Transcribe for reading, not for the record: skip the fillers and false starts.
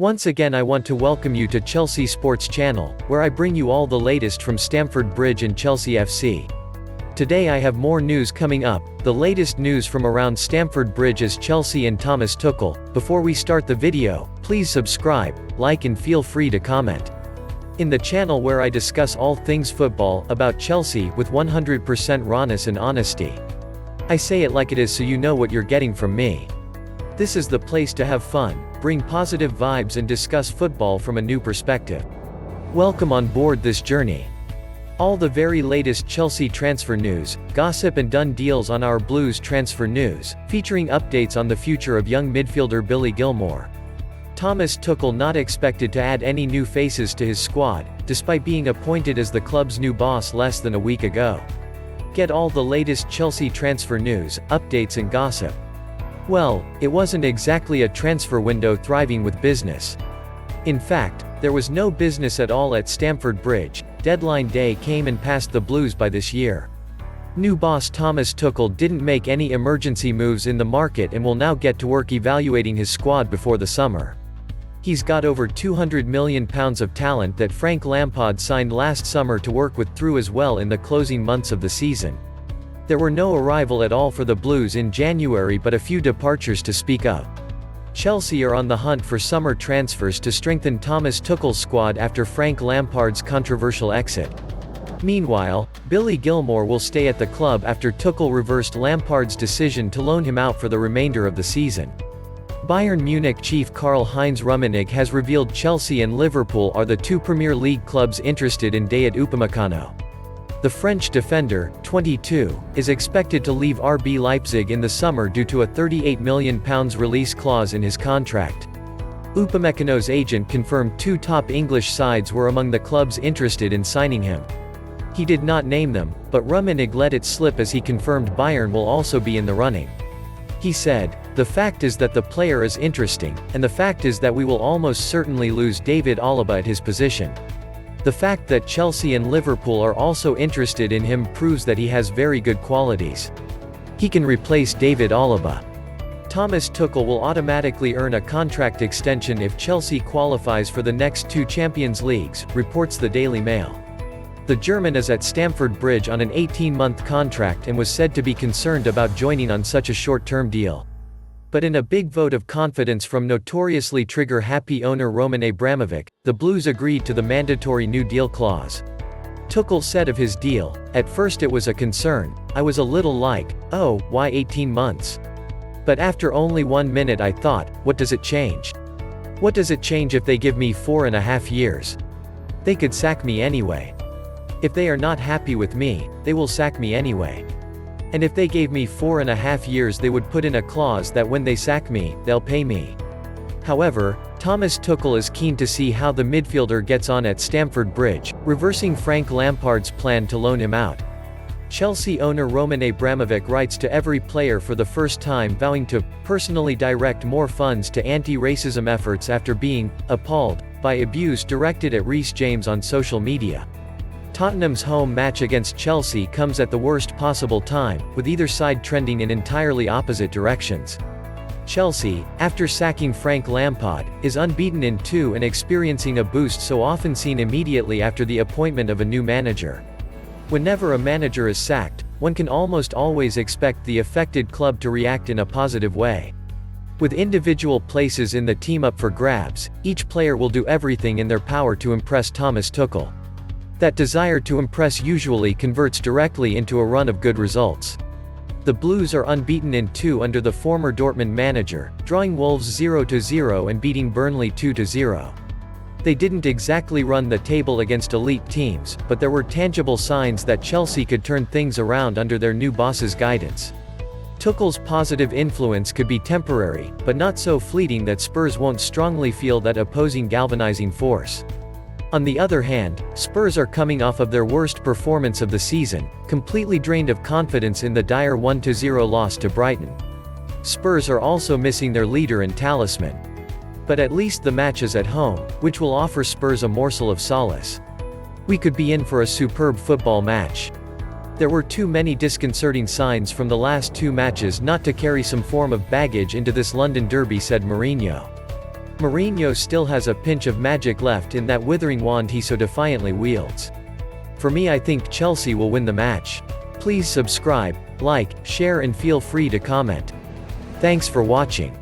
Once again I want to welcome you to Chelsea Sports Channel, where I bring you all the latest from Stamford Bridge and Chelsea FC. Today I have more news coming up, the latest news from around Stamford Bridge as Chelsea and Thomas Tuchel. Before we start the video, please subscribe, like and feel free to comment. In the channel where I discuss all things football, about Chelsea, with 100% rawness and honesty. I say it like it is so you know what you're getting from me. This is the place to have fun, bring positive vibes and discuss football from a new perspective. Welcome on board this journey. All the very latest Chelsea transfer news, gossip and done deals on our Blues transfer news, featuring updates on the future of young midfielder Billy Gilmour. Thomas Tuchel not expected to add any new faces to his squad, despite being appointed as the club's new boss less than a week ago. Get all the latest Chelsea transfer news, updates and gossip. Well, it wasn't exactly a transfer window thriving with business. In fact, there was no business at all at Stamford Bridge. Deadline day came and passed the Blues by this year. New boss Thomas Tuchel didn't make any emergency moves in the market and will now get to work evaluating his squad before the summer. He's got over £200 million of talent that Frank Lampard signed last summer to work with through as well in the closing months of the season. There were no arrival at all for the Blues in January but a few departures to speak of. Chelsea are on the hunt for summer transfers to strengthen Thomas Tuchel's squad after Frank Lampard's controversial exit. Meanwhile, Billy Gilmour will stay at the club after Tuchel reversed Lampard's decision to loan him out for the remainder of the season. Bayern Munich chief Karl-Heinz Rummenigge has revealed Chelsea and Liverpool are the two Premier League clubs interested in Dayot Upamecano. The French defender, 22, is expected to leave RB Leipzig in the summer due to a £38 million release clause in his contract. Upamecano's agent confirmed two top English sides were among the clubs interested in signing him. He did not name them, but Rummenigge let it slip as he confirmed Bayern will also be in the running. He said, "The fact is that the player is interesting, and the fact is that we will almost certainly lose David Alaba at his position. The fact that Chelsea and Liverpool are also interested in him proves that he has very good qualities. He can replace David Alaba." Thomas Tuchel will automatically earn a contract extension if Chelsea qualifies for the next two Champions Leagues, reports the Daily Mail. The German is at Stamford Bridge on an 18-month contract and was said to be concerned about joining on such a short-term deal. But in a big vote of confidence from notoriously trigger-happy owner Roman Abramovich, the Blues agreed to the mandatory new deal clause. Tuchel said of his deal, "At first it was a concern, I was a little like, oh, why 18 months? But after only 1 minute I thought, what does it change? What does it change if they give me 4.5 years? They could sack me anyway. If they are not happy with me, they will sack me anyway. And if they gave me 4.5 years they would put in a clause that when they sack me, they'll pay me." However, Thomas Tuchel is keen to see how the midfielder gets on at Stamford Bridge, reversing Frank Lampard's plan to loan him out. Chelsea owner Roman Abramovich writes to every player for the first time vowing to personally direct more funds to anti-racism efforts after being appalled by abuse directed at Reece James on social media. Tottenham's home match against Chelsea comes at the worst possible time, with either side trending in entirely opposite directions. Chelsea, after sacking Frank Lampard, is unbeaten in 2 and experiencing a boost so often seen immediately after the appointment of a new manager. Whenever a manager is sacked, one can almost always expect the affected club to react in a positive way. With individual places in the team up for grabs, each player will do everything in their power to impress Thomas Tuchel. That desire to impress usually converts directly into a run of good results. The Blues are unbeaten in 2 under the former Dortmund manager, drawing Wolves 0-0 and beating Burnley 2-0. They didn't exactly run the table against elite teams, but there were tangible signs that Chelsea could turn things around under their new boss's guidance. Tuchel's positive influence could be temporary, but not so fleeting that Spurs won't strongly feel that opposing galvanizing force. On the other hand, Spurs are coming off of their worst performance of the season, completely drained of confidence in the dire 1-0 loss to Brighton. Spurs are also missing their leader and talisman. But at least the match is at home, which will offer Spurs a morsel of solace. We could be in for a superb football match. There were too many disconcerting signs from the last 2 matches not to carry some form of baggage into this London derby, said Mourinho. Mourinho still has a pinch of magic left in that withering wand he so defiantly wields. For me, I think Chelsea will win the match. Please subscribe, like, share and feel free to comment. Thanks for watching.